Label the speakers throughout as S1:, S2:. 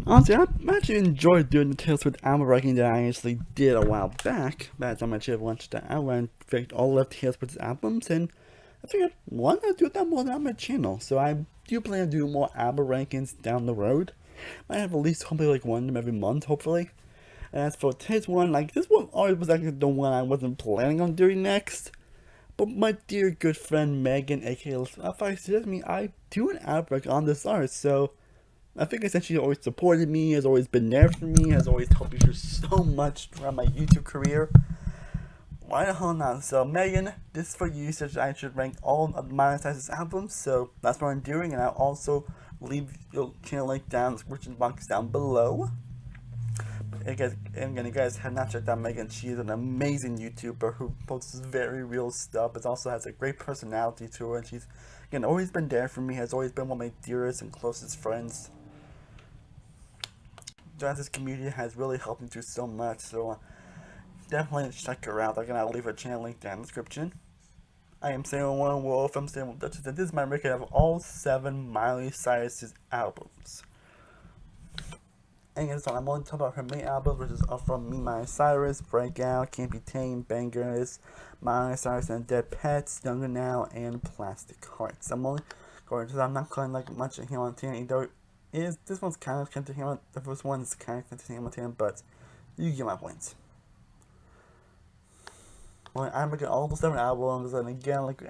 S1: Honestly, I actually enjoyed doing the Taylor Swift album ranking that I actually did a while back. By the time I actually launched that, I went picked all of Taylor Swift's albums, and I figured why not do that more on my channel. So I do plan to do more album rankings down the road. I have at least hopefully like one of them every month, hopefully. And as for today's one, like this one always was actually the one I wasn't planning on doing next. But my dear good friend Megan, aka Spotify, suggested me I do an album rank on this artist, so I think essentially always supported me, has always been there for me, has always helped me through so much throughout my YouTube career. Why the hell not? So Megan, this is for you, so I should rank all of Miley Cyrus's albums, so that's what I'm doing, and I'll also leave your channel link down in the description box down below. Again, you guys have not checked out Megan. She is an amazing YouTuber who posts very real stuff, but also has a great personality to her, and she's, again, always been there for me, has always been one of my dearest and closest friends. This community has really helped me through so much, so definitely check her out. Again, I'll leave her channel link down in the description. I am Samuel One Wolf. I'm Samuel Duchess, and this is my record of all 7 Miley Cyrus's albums. And again, so I'm only talking about her main albums, which is from Me, Miley Cyrus, Breakout, Can't Be Tamed, Bangerz, Miley Cyrus and Dead Petz, Younger Now, and Plastic Hearts. I'm only going to, I'm not going like much of Hannah Montana, either is this one's kind of connected to Hannah, the first one is kind of connected to Hannah Montana, but you get my point. Well, I'm looking at all the 7 albums, and again, like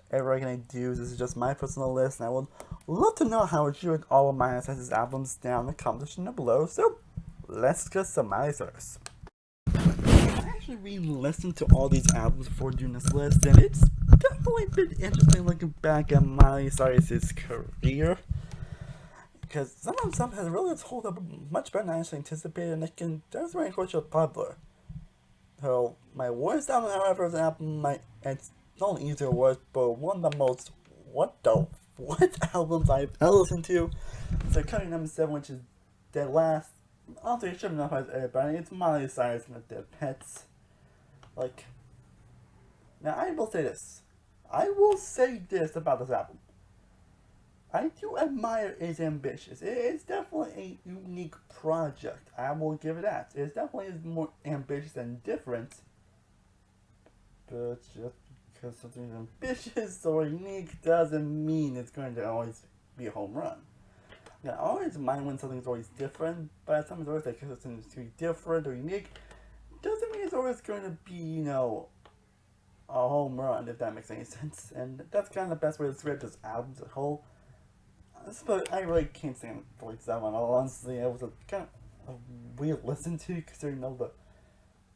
S1: everything I do, this is just my personal list, and I would love to know how you rank all of Miley Cyrus's albums down in the comment section below. So let's discuss some Miley Cyrus. I actually re-listened to all these albums before doing this list, and it's definitely been interesting looking back at Miley Cyrus's career. Because some of them stuff has really hold up much better than I actually anticipated, and that's very unfortunately popular. So, my worst album, however, is an album, it's not an easier worst, but one of the most, what albums I've ever listened to. So, coming number 7, which is Dead Last. Also, it shouldn't know as everybody, it's Miley Cyrus and the Dead Petz. Like, now I will say this. I will say this about this album. I do admire its ambitious. It is definitely a unique project. I will give it that. It definitely is more ambitious and different. But just because something is ambitious or unique doesn't mean it's going to always be a home run. Now, I always mind when something's always different, but sometimes always like because it's too different or unique, doesn't mean it's always going to be, you know, a home run, if that makes any sense. And that's kind of the best way to describe this album as a whole. But I really can't stand 47. Honestly, it was a kind of a weird listen to, considering all the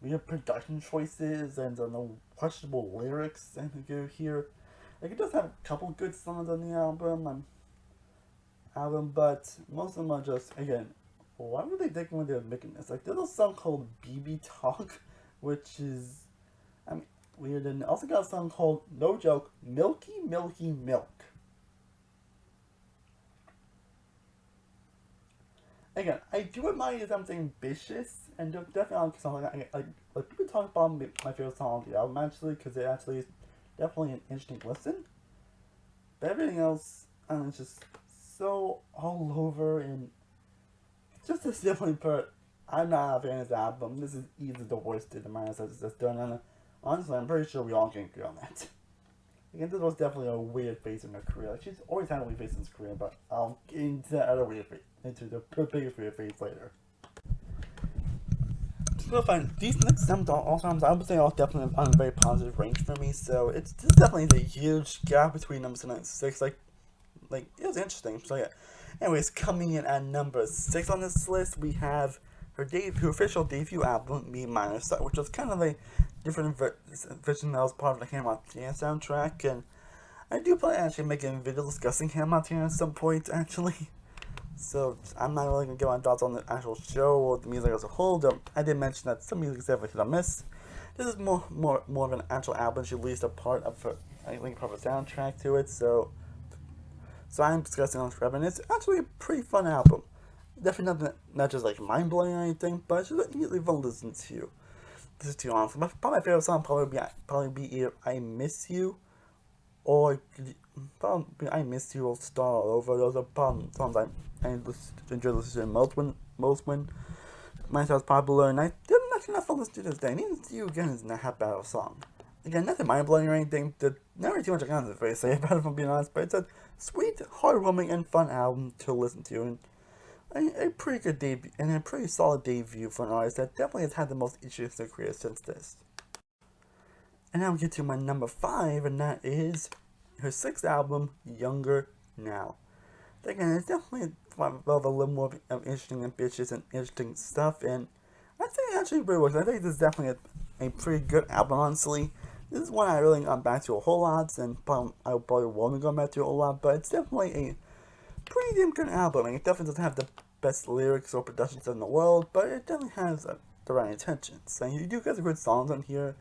S1: weird production choices and the questionable lyrics and to go here. Like, it does have a couple good songs on the album, but most of them are just, again, why were they thinking when they were making this? Like, there's a song called BB Talk, which is, I mean, weird, and also got a song called, no joke, Milky Milky Milk. Again, I do admire something ambitious, and definitely on something like people talk about my favorite song on the album actually, because it actually is definitely an interesting listen. But everything else, it's just so all over, and just this definitely part. I'm not a fan of this album. This is easily the worst that the Miley Cyrus has done, and honestly, I'm pretty sure we all can agree on that. Again, this was definitely a weird phase in her career. Like, she's always had a weird phase in her career, but I'll get into that other weird phase, into the biggest weird phase later. So fine, these next albums, all songs, I would say all definitely on a very positive range for me. So this definitely is a huge gap between number 7 and 6. Like it was interesting. So yeah. Anyways, coming in at number 6 on this list, we have her official debut album, Me, Miley Cyrus, which was kind of a different version that was part of the Hannah Montana soundtrack, and I do plan actually making a video discussing Hannah Montana at some point, actually. So I'm not really gonna get my thoughts on the actual show or the music as a whole. Though I did mention that some music is definitely hit or miss. This is more of an actual album. She released a part of her, I think, part of a soundtrack to it. So I'm discussing on the script, and it's actually a pretty fun album. Definitely not just like mind blowing or anything, but it's just easily fun to listen to. this is too honest. Probably my favorite song probably be either I Miss You or probably I Miss You or Start All Over. Those are probably songs I enjoy listening to most when my was popular, and I didn't actually not fun to listen to this day. And even See You Again is not that bad of a song. Again, nothing mind blowing or anything. Never too much I can really say about it, if I'm being honest. But it's a sweet, heartwarming, and fun album to listen to, and a pretty good debut, and a pretty solid debut for an artist that definitely has had the most issues in their career since this. And now we get to my number 5, and that is her 6th album, Younger Now. Again, it's definitely a little more interesting, ambitious, and interesting stuff, and I think it actually really works. I think this is definitely a pretty good album, honestly. This is one I really gone back to a whole lot, and I probably won't go back to a whole lot, but it's definitely a pretty damn good album. I mean, it definitely doesn't have the best lyrics or productions in the world, but it definitely has the right intentions. And you do get some good songs on here.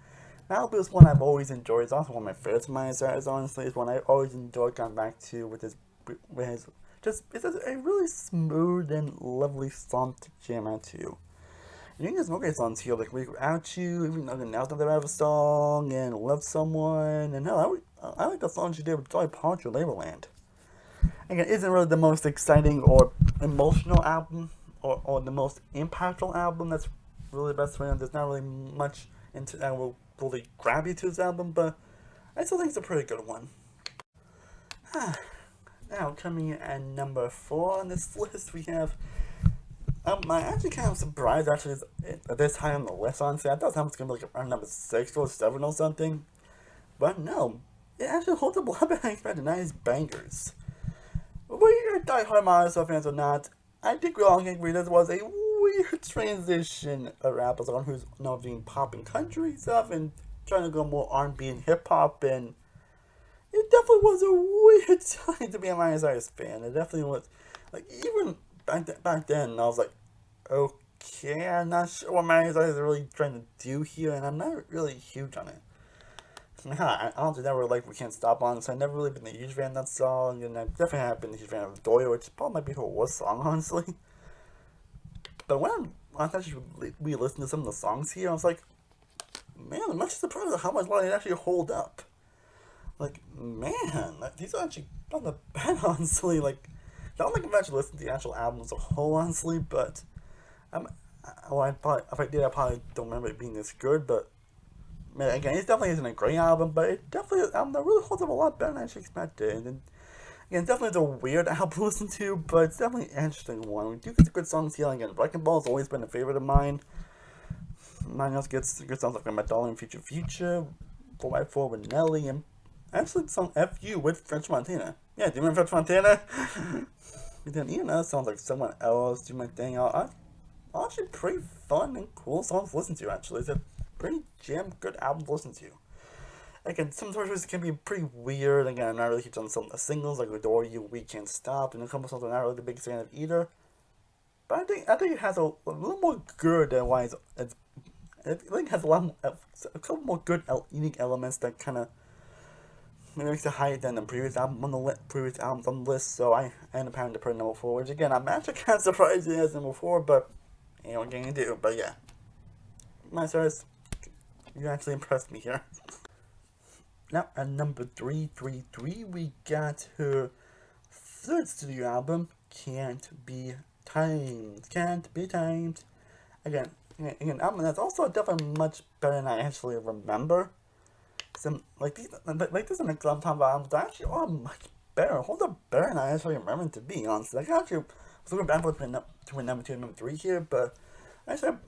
S1: The album is one I've always enjoyed. It's also one of my favorites of Miley Cyrus, honestly. It's one I always enjoyed going back to with his it's a really smooth and lovely song to jam out to. And you can get some great songs here, like Without You, even though Now's Not Ever song, and Love Someone, and hell, I like the song she did with Dolly Parton, Laborland. Again, it isn't really the most exciting or emotional album, or the most impactful album that's really the best for him. There's not really much into that will really grab you to this album, but I still think it's a pretty good one. Now, coming in at number 4 on this list, we have, I'm actually kind of surprised actually this high on the list, honestly. I thought that was going to be like around number 6 or 7 or something, but no, it actually holds up a lot better than I expected, and that is Bangerz. Whether you're a die-hard Miley Cyrus fans or not, I think we all can agree this was a weird transition of rappers on who's now doing pop and country stuff and trying to go more R&B and hip-hop, and it definitely was a weird time to be a Miley Cyrus fan. It definitely was, like, even back then, I was like, okay, I'm not sure what Miley Cyrus is really trying to do here, and I'm not really huge on it. I honestly never liked We Can't Stop on, so I've never really been a huge fan of that song, and I definitely have been a huge fan of Doyle, which probably might be her worst song, honestly. But when I actually re-listened to some of the songs here, I was like, man, I'm actually surprised at how much they actually hold up. Like, man, these are actually not that bad, honestly. Like, I don't think I've actually listened to the actual album as a whole, honestly, but if I did, I probably don't remember it being this good, but man, again, it definitely isn't a great album, but it definitely is an album that really holds up a lot better than I actually expected. And again, definitely it's a weird album to listen to, but it's definitely an interesting one. We do get some good songs here. Again, Wrecking Ball has always been a favorite of mine. Mine also gets good songs like My Darling Future Future, 4x4 with Nelly, and actually the song FU with French Montana. Yeah, do you remember French Montana? And then even other songs like Someone Else, Do My Thing, are actually pretty fun and cool songs to listen to, actually. It's a pretty damn good album to listen to. Again, some choices can be pretty weird. Again, I'm not really huge on some of the singles like Adore You, We Can't Stop, and a couple songs I'm not really the biggest fan of either. But I think it has a little more good than why I think it has a couple more good unique elements that kind of makes it higher than the previous album on the previous albums on the list. So I end up having to put number 4, which again I'm actually kind of surprised it has number 4, but you know what can you do? But yeah, Miley Cyrus, you actually impressed me here. Now at number 333, we got her 3rd studio album, Can't Be Tamed. Can't Be Tamed. Again, album that's also definitely much better than I actually remember. Some like this is an example of albums that actually are much better, hold up better than I actually remember them to be. Honestly, like, I actually was looking back between number 2 and number 3 here, but I said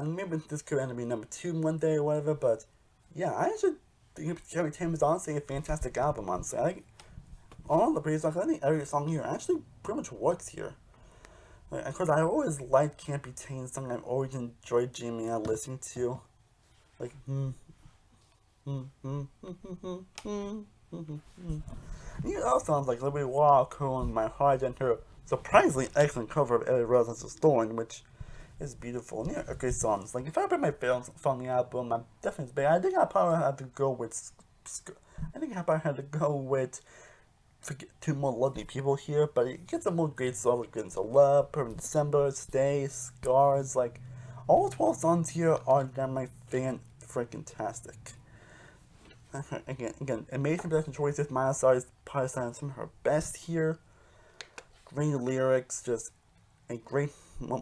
S1: maybe this could end up being number 2 one day or whatever. But yeah, I actually think Can't Be Tamed is honestly a fantastic album. Honestly, I think all the previous songs, I think every song here actually pretty much works here. Like, of course, I always liked Can't Be Tamed, something I've always enjoyed jamming out listening to. Like, You know, sounds like Liberty Walk Home My Heart, and her surprisingly excellent cover of Ellie Rose as Storm, which is beautiful. And yeah, okay songs. Like, if I put my favorite song on the album, I'm definitely I think I probably had to go with Forget 2 More Lovely People here, but it gets some more great songs like Goodness of Love, Perfect December, Stay, Scars, like All 12 songs here are damn fan-freaking-tastic. Again, amazing production choices. Miley Cyrus probably sounds some of her best here. Great lyrics, just a great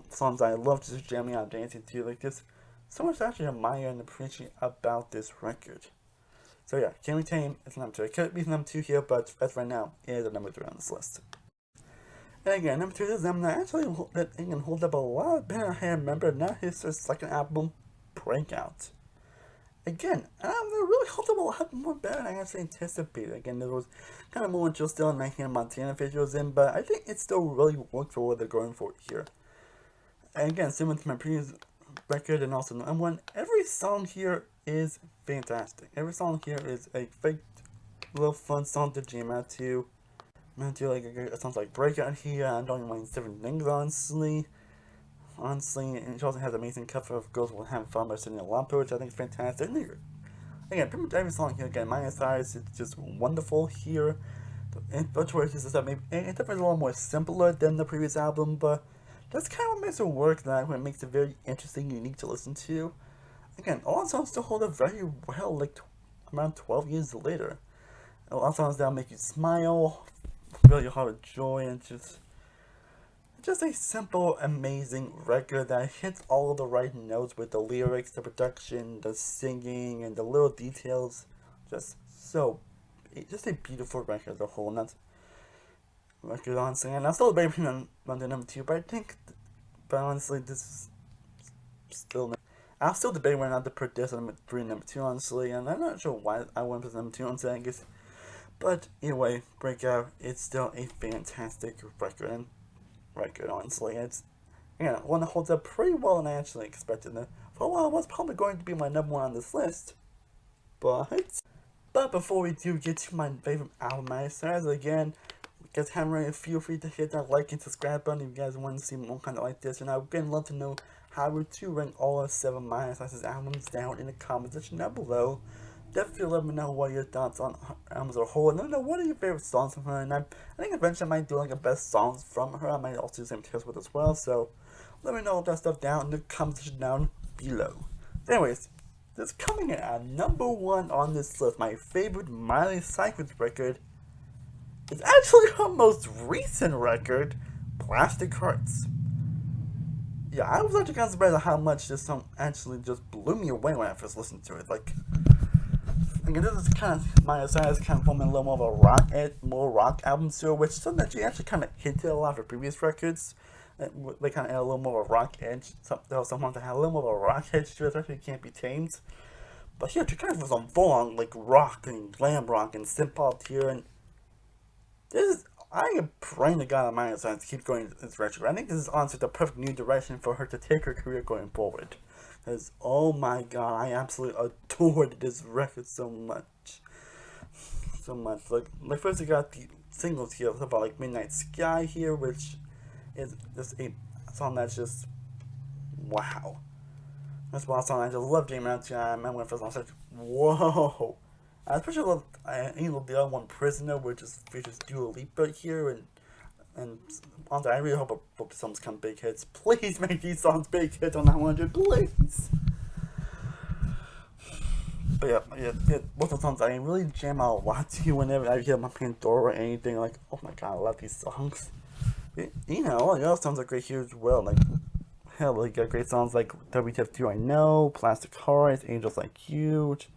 S1: songs I love just jamming out dancing to. Like, just so much to actually admire and appreciate about this record. So yeah, Be Tamed is number 2. It could be number 2 here, but as right now, it is the number 3 on this list. And again, number 2 is that actually holds up a lot better than I remember. Now his second album, Breakout. Again, it really holds up a lot more better than I actually anticipated. Again, there was kind of more Jill Still and Hannah Montana visuals in, but I think it still really worked for what they're going for here. And again, similar to my previous record and also number 1, every song here is fantastic. Every song here is a fake little fun song to jam out to. I'm gonna do like a songs like Breakout here. I don't even mind different things, honestly. And she also has an amazing cover of Girls Will Have Fun by Cindy Lampo, which I think is fantastic. And again, pretty much every song here, again, Miley Cyrus is just wonderful here. And the choices is that maybe it's definitely a little more simpler than the previous album, but that's kind of what makes it work, that what makes it very interesting, unique to listen to. Again, all the songs still hold up very well, like around 12 years later. A lot of songs that make you smile, fill your heart with joy, and just a simple, amazing record that hits all of the right notes with the lyrics, the production, the singing, and the little details. Just a beautiful record as a whole. And that's record, honestly. And I'm still debating on the number 2, but honestly, this is still. I'm still debating whether or not to put this on number 3 and number 2, honestly. And I'm not sure why I went with number 2, honestly, I guess. But anyway, Breakout, it's still a fantastic record. Honestly. It's, one that holds up pretty well than I actually expected. For a while, it was probably going to be my number 1 on this list. But before we do get to my favorite album, Miley Cyrus, again, you guys haven't already, feel free to hit that like and subscribe button if you guys want to see more content like this. And I would again love to know how to rank all of 7 Miley Cyrus albums down in the comment section down below. Definitely let me know what your thoughts on her albums as a whole, and let me know what are your favorite songs from her. And I think eventually I might do like a best songs from her. I might also do some tests with as well. So let me know all that stuff down in the comment section down below. Anyways, this coming in at number 1 on this list, my favorite Miley Cyrus record is actually her most recent record, Plastic Hearts. Yeah, I was actually kind of surprised at how much this song actually just blew me away when I first listened to it. Like, again, this is kind of Miley Cyrus kind of forming a little more of a rock album to it, which is something that she actually kind of hinted a lot of her previous records. They kind of add a little more of a rock edge. Someone that had a little more of a rock edge to it, especially Can't Be Tamed. But here, she kind of was on full on like rock and glam rock and synth pop here, and I am praying to God that Miley Cyrus keep going in this direction. I think this is honestly the perfect new direction for her to take her career going forward. Because, oh my God, I absolutely adored this record so much. Like first I got the singles here about like Midnight Sky here, which is just a song that's just wow. That's one song I just love jamming out to. I remember when I first I was like, whoa. I especially love the other one, Prisoner, which is features Dua Lipa here, and honestly, I really hope the songs become big hits. Please make these songs big hits on that 100, please. But yeah, both of the songs I really jam out a lot to whenever I hear my Pandora or anything. Like, oh my God, I love these songs. All the other songs are great here as well. Like, hell, they got great songs like WTF2 I Know, Plastic Hearts, Angels Like You, which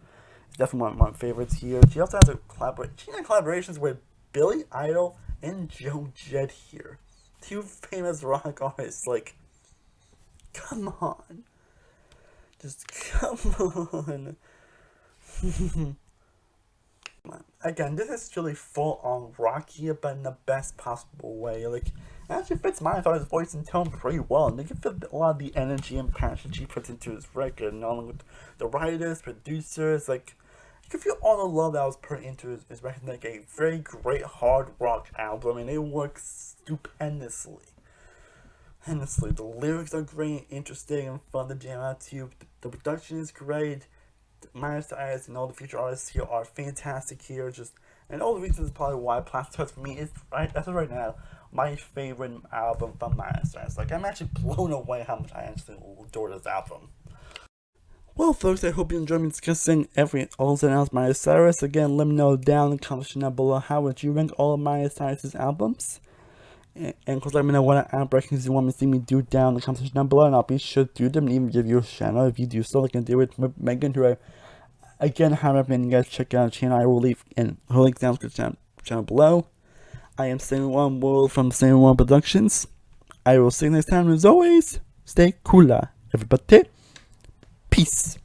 S1: is definitely one of my favorites here. She also has collaborations with Billy Idol and Joe Jett here. 2 famous rock artists, like, come on. Just come on. Again, this is really full on rock here, but in the best possible way. Like, it actually fits Miley Cyrus' voice and tone pretty well, and they can fit a lot of the energy and passion she puts into this record, and along with the writers, producers, like, you can feel all the love that was put into his record, like a very great hard rock album, and it works stupendously. The lyrics are great, interesting, and fun to jam out to. The production is great. Miley Cyrus and all the future artists here are fantastic here. Just And all the reasons probably why Plastic Hearts for me is, right, as of right now, my favorite album from Miley Cyrus. Like, I'm actually blown away how much I actually adore this album. Well, folks, I hope you enjoyed me discussing all the albums Miley Cyrus. Again, let me know down in the comments down below how would you rank all of Miley Cyrus's albums. And of course, let me know what album rankings you want me to see me do down in the comments down below, and I'll be sure to do them and even give you a shout out if you do so, like I did with Megan, who I again highly recommend you guys check out her channel. I will leave in her link down to the channel below. I am Saint One World from Saint One Productions. I will see you next time, and as always, stay cooler, everybody. Peace.